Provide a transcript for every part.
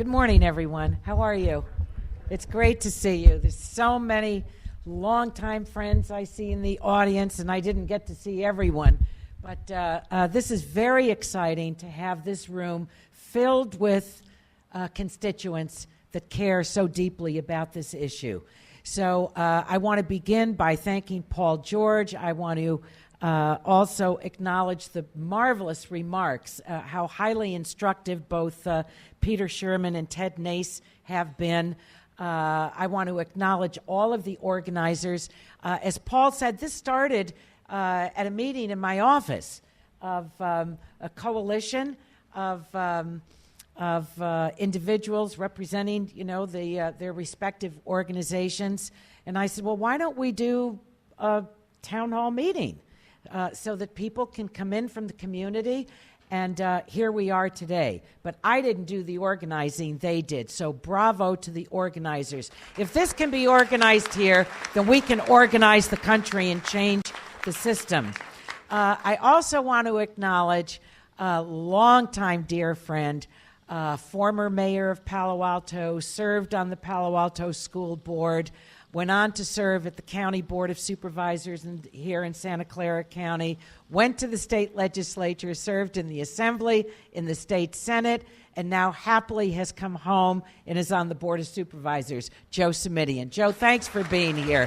Good morning, everyone. How are you? It's great to see you. There's so many longtime friends I see in the audience, and I didn't get to see everyone. But this is very exciting to have this room filled with constituents that care so deeply about this issue. So I want to begin by thanking Paul George. I want to also acknowledge the marvelous remarks, how highly instructive both Peter Schurman and Ted Nace have been. I want to acknowledge all of the organizers. As Paul said, this started at a meeting in my office of a coalition of individuals representing, their respective organizations. And I said, well, why don't we do a town hall meeting so that people can come in from the community? And here we are today. But I didn't do the organizing, they did. So bravo to the organizers. If this can be organized here, then we can organize the country and change the system. I also want to acknowledge a longtime dear friend, former mayor of Palo Alto, served on the Palo Alto School Board, went on to serve at the County Board of Supervisors here in Santa Clara County, went to the state legislature, served in the Assembly, in the state Senate, and now happily has come home and is on the Board of Supervisors, Joe Simitian. Joe, thanks for being here.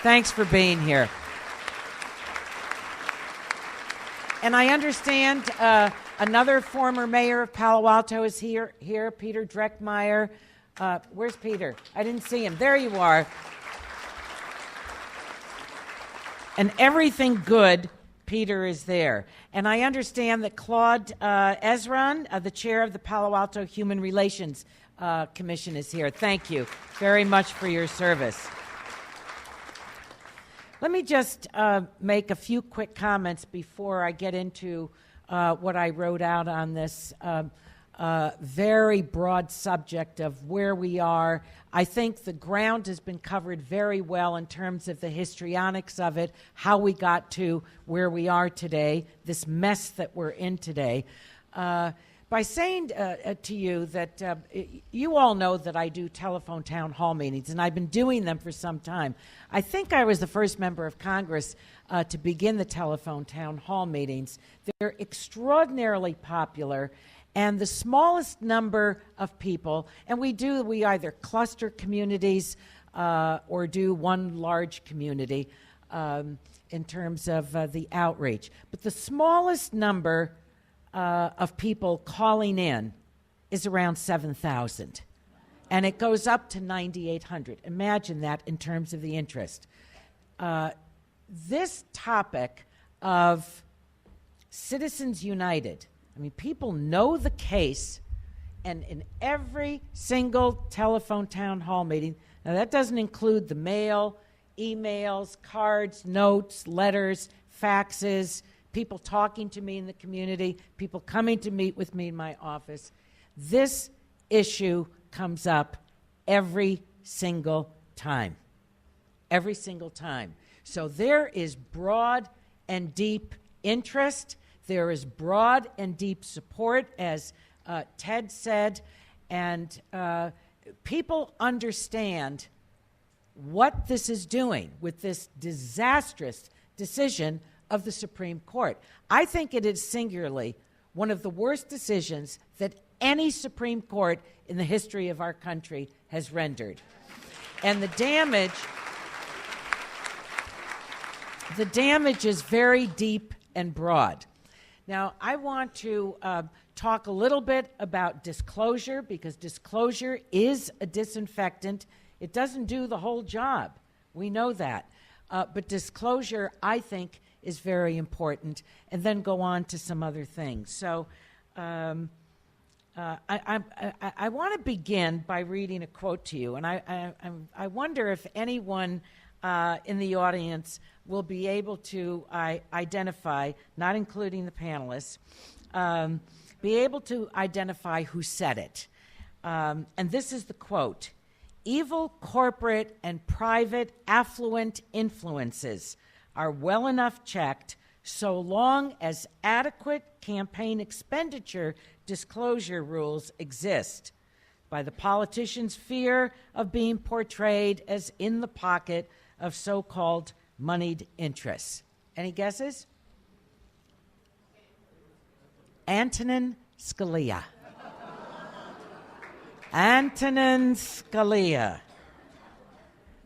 Thanks for being here. And I understand another former mayor of Palo Alto is here, Peter Dreckmeyer. Where's Peter? I didn't see him. There you are. And everything good, Peter is there. And I understand that Claude Ezran, the chair of the Palo Alto Human Relations Commission, is here. Thank you very much for your service. Let me just make a few quick comments before I get into what I wrote out on this very broad subject of where we are. I think the ground has been covered very well in terms of the histrionics of it, how we got to where we are today, this mess that we're in today. By saying to you that you all know that I do telephone town hall meetings, and I've been doing them for some time. I think I was the first member of Congress to begin the telephone town hall meetings. They're extraordinarily popular, and the smallest number of people, and we either cluster communities or do one large community in terms of the outreach. But the smallest number of people calling in is around 7,000. And it goes up to 9,800. Imagine that in terms of the interest. This topic of Citizens United, I mean, people know the case, and in every single telephone town hall meeting, now that doesn't include the mail, emails, cards, notes, letters, faxes, people talking to me in the community, people coming to meet with me in my office. This issue comes up every single time. Every single time. So there is broad and deep interest. There is broad and deep support, as Ted said, and people understand what this is doing with this disastrous decision of the Supreme Court. I think it is singularly one of the worst decisions that any Supreme Court in the history of our country has rendered. And the damage is very deep and broad. Now, I want to talk a little bit about disclosure, because disclosure is a disinfectant. It doesn't do the whole job. We know that. But disclosure, I think, is very important, and then go on to some other things. So I want to begin by reading a quote to you, and I wonder if anyone in the audience will be able to identify, not including the panelists, be able to identify who said it. And this is the quote: "Evil corporate and private affluent influences are well enough checked so long as adequate campaign expenditure disclosure rules exist. by the politicians' fear of being portrayed as in the pocket of so-called moneyed interests. Any guesses? Antonin Scalia. Antonin Scalia.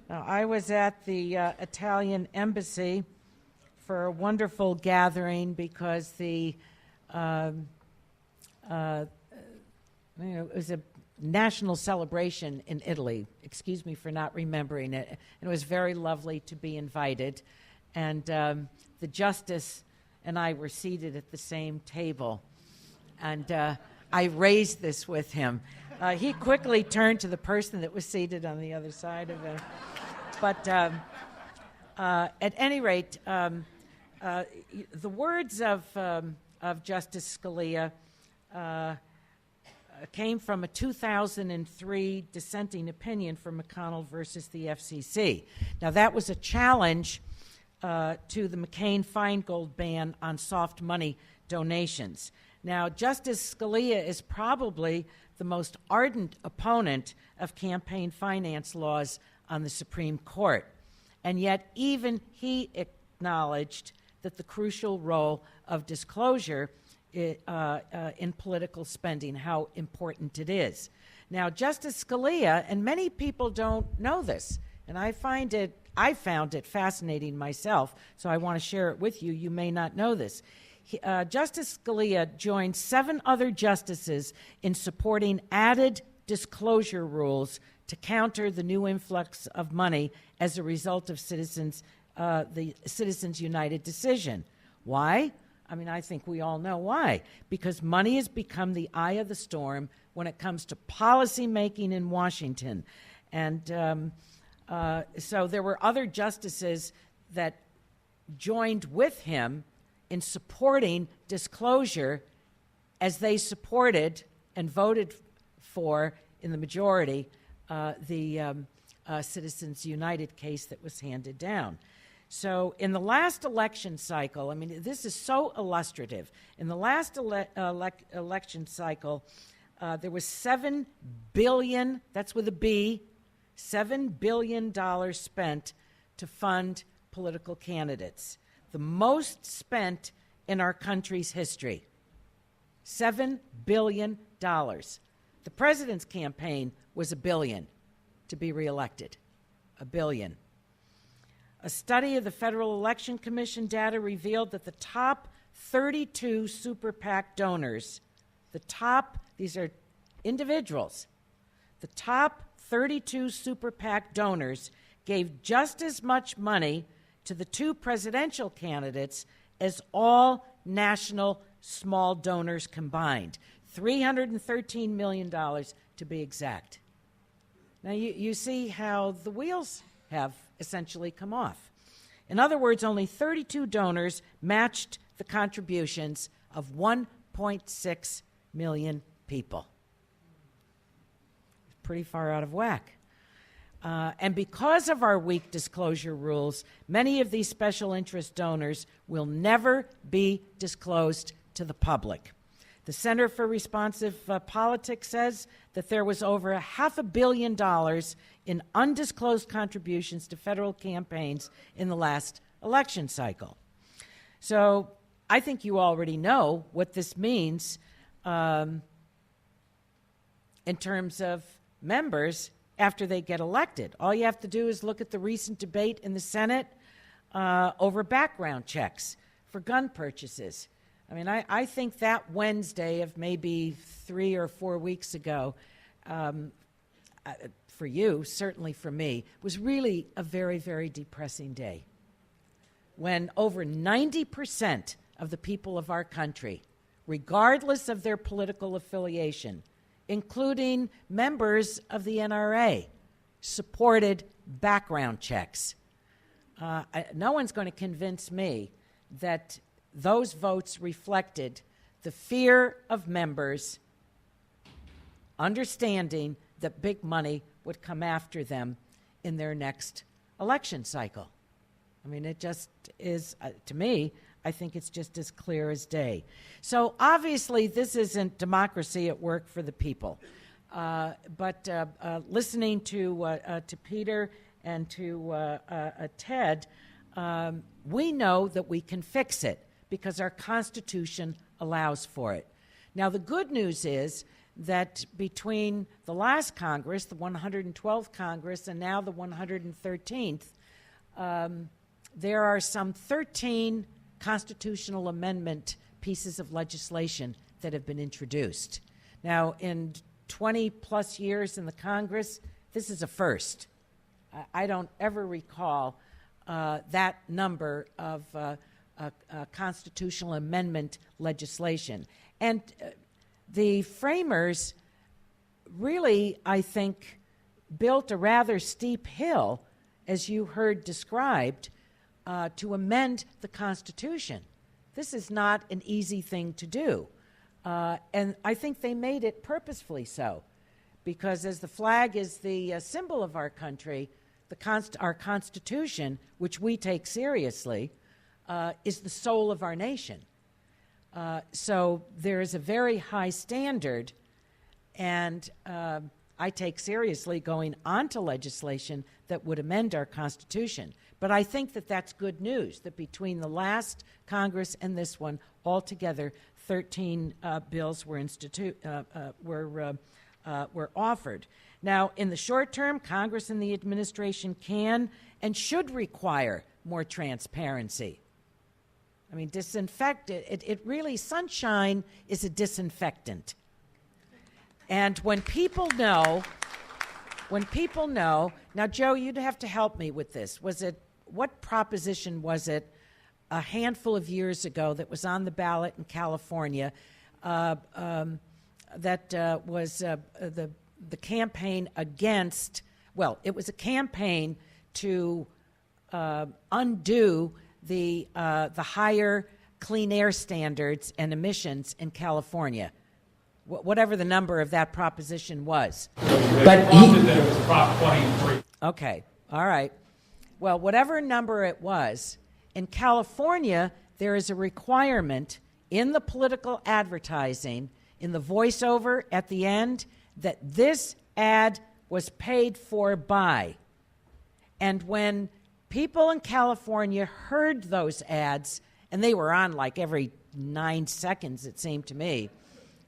Now, I was at the Italian embassy for a wonderful gathering because it was a national celebration in Italy. Excuse me for not remembering it. And it was very lovely to be invited. And the justice and I were seated at the same table. And I raised this with him. He quickly turned to the person that was seated on the other side of him. But at any rate, the words of Justice Scalia came from a 2003 dissenting opinion for McConnell versus the FCC. Now, that was a challenge to the McCain-Feingold ban on soft money donations. Now, Justice Scalia is probably the most ardent opponent of campaign finance laws on the Supreme Court, and yet even he acknowledged that the crucial role of disclosure in political spending, how important it is. Now, Justice Scalia, and many people don't know this, and I found it fascinating myself, so I want to share it with you. You may not know this. Justice Scalia joined 7 other justices in supporting added disclosure rules to counter the new influx of money as a result of the Citizens United decision. Why? I mean, I think we all know why. Because money has become the eye of the storm when it comes to policy making in Washington. And so there were other justices that joined with him in supporting disclosure as they supported and voted for, in the majority, the Citizens United case that was handed down. So in the last election cycle, I mean, this is so illustrative. In the last election cycle, there was $7 billion, that's with a B, $7 billion spent to fund political candidates. The most spent in our country's history. $7 billion. The president's campaign was $1 billion to be reelected. $1 billion. A study of the Federal Election Commission data revealed that the top 32 super PAC donors, these are individuals, the top 32 super PAC donors gave just as much money to the 2 presidential candidates as all national small donors combined. $313 million to be exact. Now, you see how the wheels have essentially come off. In other words, only 32 donors matched the contributions of 1.6 million people. Pretty far out of whack. And because of our weak disclosure rules, many of these special interest donors will never be disclosed to the public. The Center for Responsive Politics says that there was over $500 million in undisclosed contributions to federal campaigns in the last election cycle. So I think you already know what this means in terms of members after they get elected. All you have to do is look at the recent debate in the Senate over background checks for gun purchases. I mean, I think that Wednesday of maybe 3 or 4 weeks ago, for you, certainly for me, was really a very, very depressing day when over 90% of the people of our country, regardless of their political affiliation, including members of the NRA, supported background checks. No one's going to convince me that those votes reflected the fear of members understanding that big money would come after them in their next election cycle. I mean, it just is, to me, I think it's just as clear as day. So obviously, this isn't democracy at work for the people. But listening to Peter and to Ted, we know that we can fix it because our Constitution allows for it. Now, the good news is that between the last Congress, the 112th Congress, and now the 113th, there are some 13 constitutional amendment pieces of legislation that have been introduced. Now, in 20-plus years in the Congress, this is a first. I don't ever recall that number of constitutional amendment legislation. And the framers really, I think, built a rather steep hill, as you heard described, to amend the Constitution. This is not an easy thing to do. And I think they made it purposefully so, because as the flag is the symbol of our country, our Constitution, which we take seriously, is the soul of our nation. So there is a very high standard, and I take seriously going on to legislation that would amend our Constitution. But I think that that's good news, that between the last Congress and this one, altogether 13 bills were offered. Now, in the short term, Congress and the administration can and should require more transparency. I mean, it really, sunshine is a disinfectant. And when people know, now, Joe, you'd have to help me with this. What proposition was it a handful of years ago that was on the ballot in California that was the campaign against, well, it was a campaign to undo the higher clean air standards and emissions in California, whatever the number of that proposition was. But that it was Prop 23. Okay, all right. Well, whatever number it was, in California, there is a requirement in the political advertising, in the voiceover at the end, that this ad was paid for by. And when people in California heard those ads, and they were on like every 9 seconds, it seemed to me.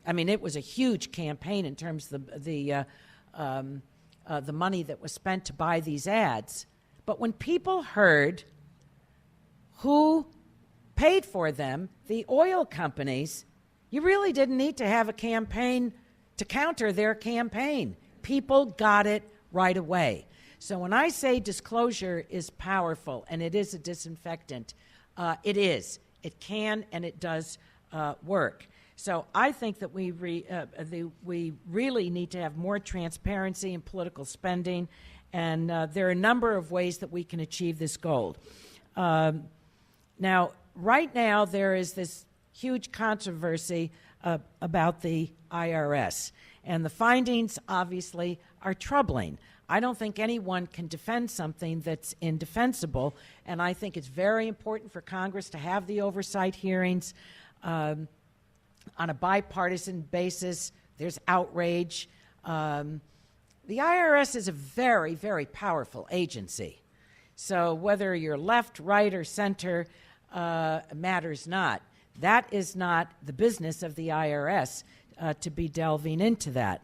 I mean, it was a huge campaign in terms of the money that was spent to buy these ads. But when people heard who paid for them, the oil companies, you really didn't need to have a campaign to counter their campaign. People got it right away. So when I say disclosure is powerful and it is a disinfectant, it is. It can and it does work. So I think that we really need to have more transparency in political spending, and there are a number of ways that we can achieve this goal. Now, right now, there is this huge controversy about the IRS, and the findings, obviously, are troubling. I don't think anyone can defend something that's indefensible, and I think it's very important for Congress to have the oversight hearings on a bipartisan basis. There's outrage. The IRS is a very, very powerful agency. So whether you're left, right, or center matters not. That is not the business of the IRS to be delving into that.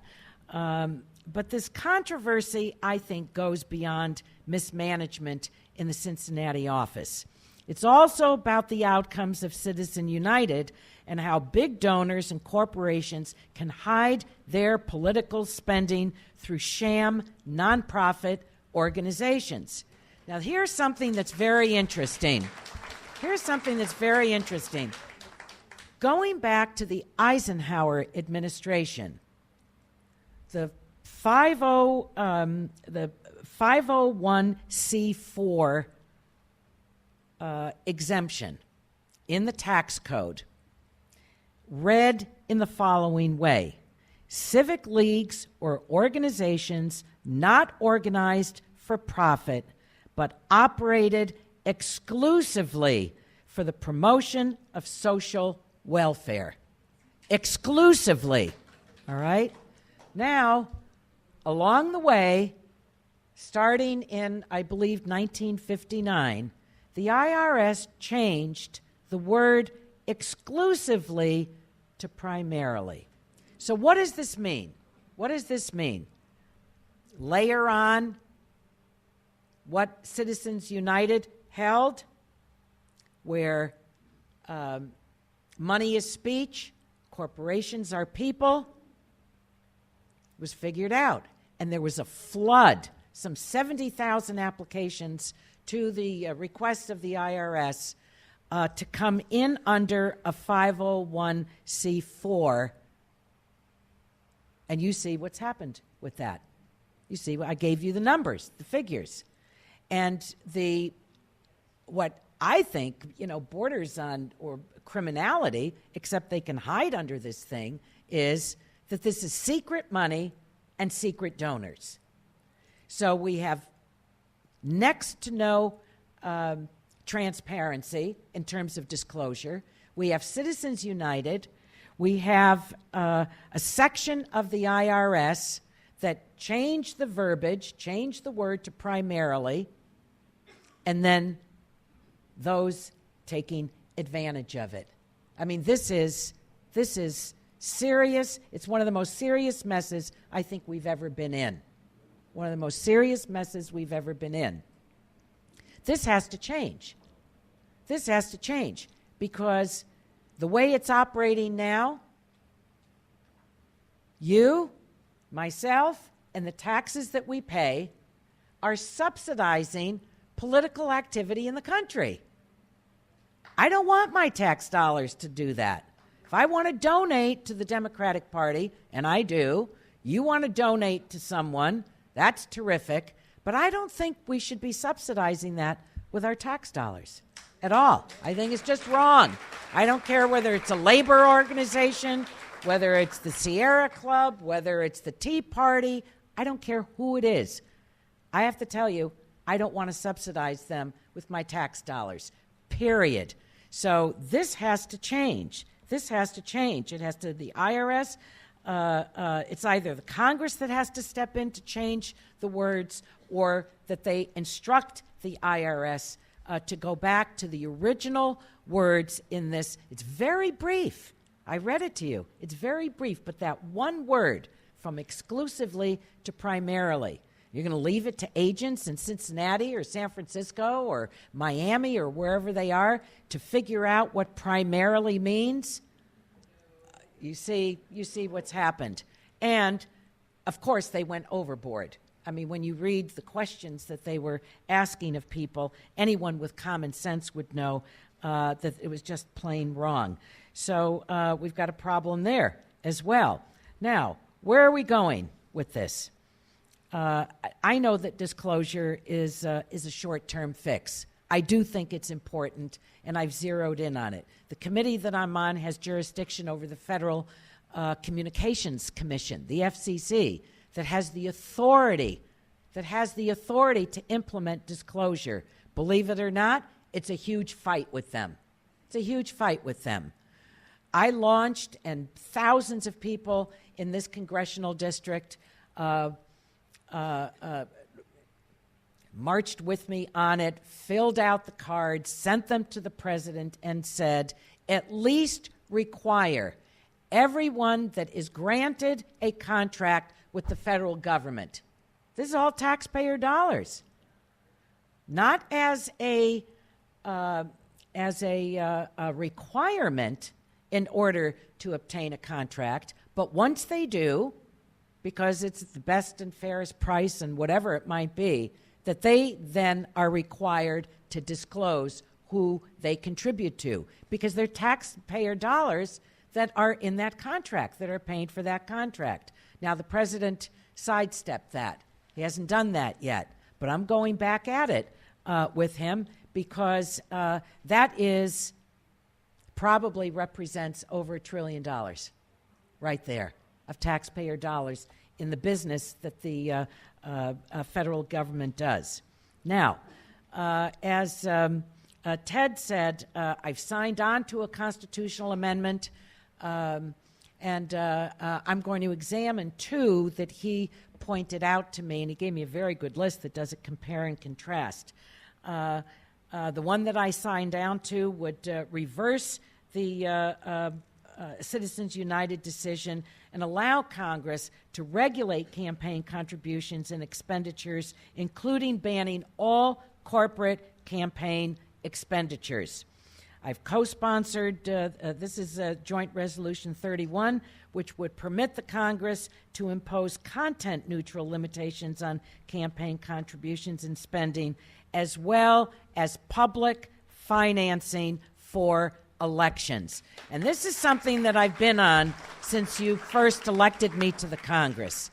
But this controversy, I think, goes beyond mismanagement in the Cincinnati office. It's also about the outcomes of Citizen United and how big donors and corporations can hide their political spending through sham nonprofit organizations. Now, here's something that's very interesting. Going back to the Eisenhower administration, the 501c4 exemption in the tax code read in the following way: civic leagues or organizations not organized for profit but operated exclusively for the promotion of social welfare. Exclusively, all right? Now, along the way, starting in, I believe, 1959, the IRS changed the word exclusively to primarily. So what does this mean? What does this mean? Layer on what Citizens United held, where money is speech, corporations are people, was figured out. And there was a flood, some 70,000 applications to the request of the IRS to come in under a 501c4. And you see what's happened with that. You see, I gave you the numbers, the figures. And what I think, borders on or criminality, except they can hide under this thing, is that this is secret money and secret donors. So we have next to no transparency in terms of disclosure. We have Citizens United. We have a section of the IRS that changed the verbiage, changed the word to primarily, and then those taking advantage of it. I mean, this is serious. It's one of the most serious messes I think we've ever been in. One of the most serious messes we've ever been in. This has to change. This has to change because the way it's operating now, you, myself, and the taxes that we pay are subsidizing political activity in the country. I don't want my tax dollars to do that. If I want to donate to the Democratic Party, and I do, you want to donate to someone, that's terrific, but I don't think we should be subsidizing that with our tax dollars at all. I think it's just wrong. I don't care whether it's a labor organization, whether it's the Sierra Club, whether it's the Tea Party. I don't care who it is. I have to tell you, I don't want to subsidize them with my tax dollars, period. So this has to change. This has to change. It has to, the IRS, it's either the Congress that has to step in to change the words or that they instruct the IRS to go back to the original words in this. It's very brief. I read it to you. It's very brief, but that one word from exclusively to primarily. You're going to leave it to agents in Cincinnati or San Francisco or Miami or wherever they are to figure out what primarily means? You see what's happened. And, of course, they went overboard. I mean, when you read the questions that they were asking of people, anyone with common sense would know that it was just plain wrong. So we've got a problem there as well. Now, where are we going with this? I know that disclosure is a short-term fix. I do think it's important, and I've zeroed in on it. The committee that I'm on has jurisdiction over the Federal Communications Commission, the FCC, that has the authority to implement disclosure. Believe it or not, it's a huge fight with them. It's a huge fight with them. I launched, and thousands of people in this congressional district marched with me on it, filled out the cards, sent them to the president, and said, at least require everyone that is granted a contract with the federal government. This is all taxpayer dollars. Not as a requirement in order to obtain a contract, but once they do, because it's the best and fairest price and whatever it might be, that they then are required to disclose who they contribute to, because they're taxpayer dollars that are in that contract, that are paying for that contract. Now, the president sidestepped that. He hasn't done that yet, but I'm going back at it with him because that is probably represents over $1 trillion right there of taxpayer dollars in the business that the federal government does. Now, as Ted said, I've signed on to a constitutional amendment And I'm going to examine two that he pointed out to me, and he gave me a very good list that does it compare and contrast. The one that I signed down to would reverse the Citizens United decision and allow Congress to regulate campaign contributions and expenditures, including banning all corporate campaign expenditures. I've co-sponsored, this is Joint Resolution 31, which would permit the Congress to impose content-neutral limitations on campaign contributions and spending, as well as public financing for elections. And this is something that I've been on since you first elected me to the Congress.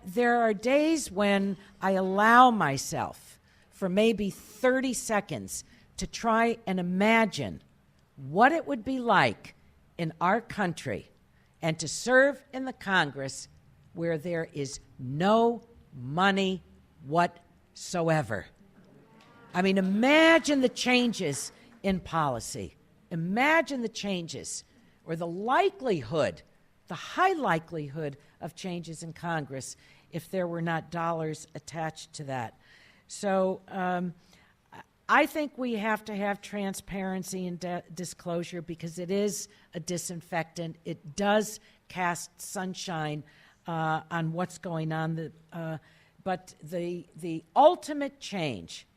There are days when I allow myself for maybe 30 seconds to try and imagine what it would be like in our country and to serve in the Congress where there is no money whatsoever. I mean, imagine the changes in policy. Imagine the changes or the likelihood, the high likelihood of changes in Congress if there were not dollars attached to that. So I think we have to have transparency and disclosure because it is a disinfectant. It does cast sunshine on what's going on. But the ultimate change,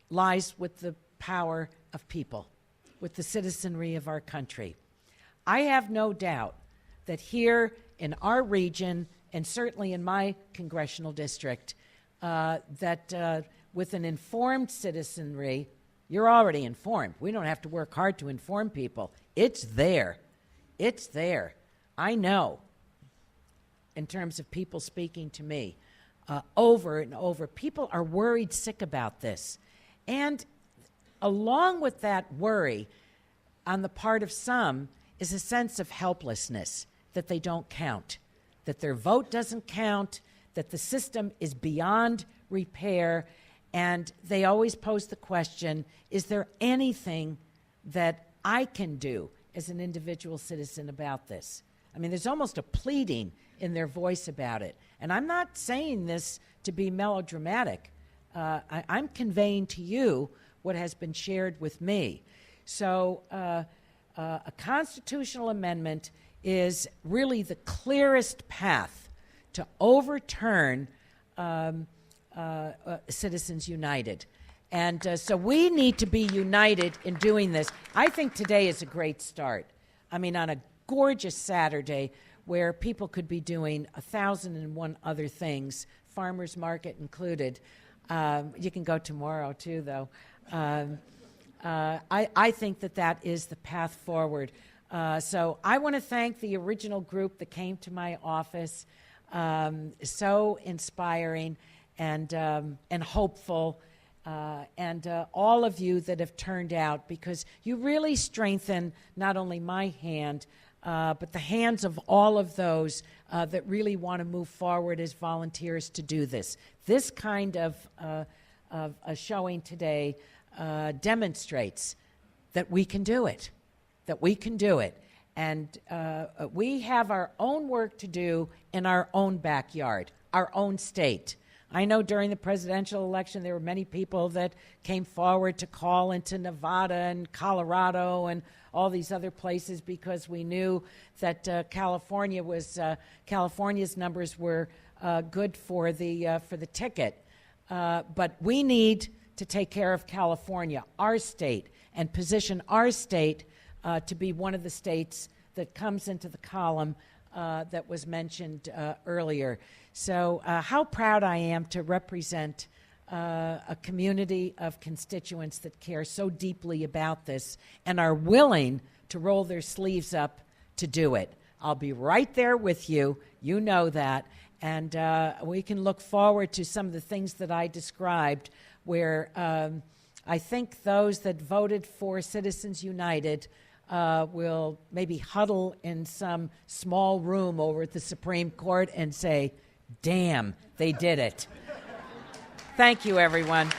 lies with the power of people, with the citizenry of our country. I have no doubt that here in our region, and certainly in my congressional district, that with an informed citizenry, you're already informed. We don't have to work hard to inform people. It's there. It's there. I know, in terms of people speaking to me over and over, people are worried sick about this. And along with that worry on the part of some is a sense of helplessness, that they don't count, that their vote doesn't count, that the system is beyond repair, and they always pose the question, is there anything that I can do as an individual citizen about this? I mean, there's almost a pleading in their voice about it. And I'm not saying this to be melodramatic. I'm conveying to you what has been shared with me. So a constitutional amendment is really the clearest path to overturn Citizens United. And so we need to be united in doing this. I think today is a great start. I mean, on a gorgeous Saturday where people could be doing 1,001 other things, farmers market included. You can go tomorrow, too, though. I think that is the path forward. So I want to thank the original group that came to my office. So inspiring and hopeful, and all of you that have turned out, because you really strengthen not only my hand, but the hands of all of those that really want to move forward as volunteers to do this. This kind of a showing today demonstrates that we can do it, And we have our own work to do in our own backyard, our own state. I know during the presidential election there were many people that came forward to call into Nevada and Colorado and all these other places because we knew that California's numbers were good for the ticket. But we need to take care of California, our state, and position our state to be one of the states that comes into the column that was mentioned earlier. So how proud I am to represent a community of constituents that care so deeply about this and are willing to roll their sleeves up to do it. I'll be right there with you. You know that. And we can look forward to some of the things that I described where I think those that voted for Citizens United will maybe huddle in some small room over at the Supreme Court and say, damn, they did it. Thank you, everyone.